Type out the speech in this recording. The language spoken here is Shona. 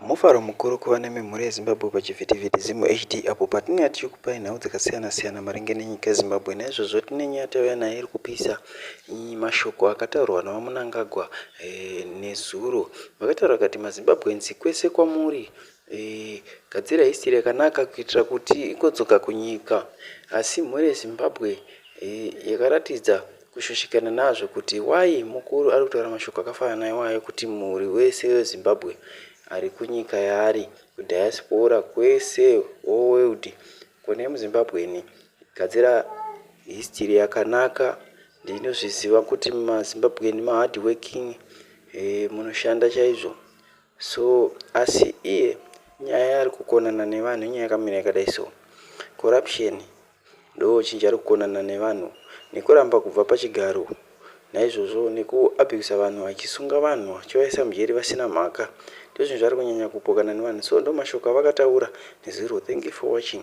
Mufaro mukuru kuva nememhuri yeZimbabwe pachivhitivhiti Zimo HD apo patinenge tichikupai nhau dzakasiyana-siyana maringe nenyika yeZimbabwe. Naizvozvo tine nyaya tauya nayo iri kupisa, mashoko akataurwa naMnangagwa nezuro. Vakataura kuti maZimbabwenzi kwese kwamuri, gadzira histori yakanaka kuitira kuti igodzoka kunyika. Asi mhuri yeZimbabwe yakaratidza kushushikana nazvo kuti wai mukuru ari kutaura mashoko akafanana naiwayo kuti mhuri wese weZimbabwe ari kunyika yaari kudhayasipora kwese world kune muZimbabweni. Gadzira history yakanaka. Ndinozviziva kuti maZimbabweni mahard working, munoshanda chaizvo. So asi iye nyaya yari kukonana nevanhu nyaya yakamira yakadai so. Corruption ndo chinji ari kukonana nevanhu nekuramba kubva pachigaro. Naizvozvo nekuabhisa vanhu achisunga vanhu achivaisa mujeri vasina mhaka. Ndizvo zvinhu zvari kunyanya kupokana nevanhu. So ndo mashoko avakataura nezuro. Thank you for watching.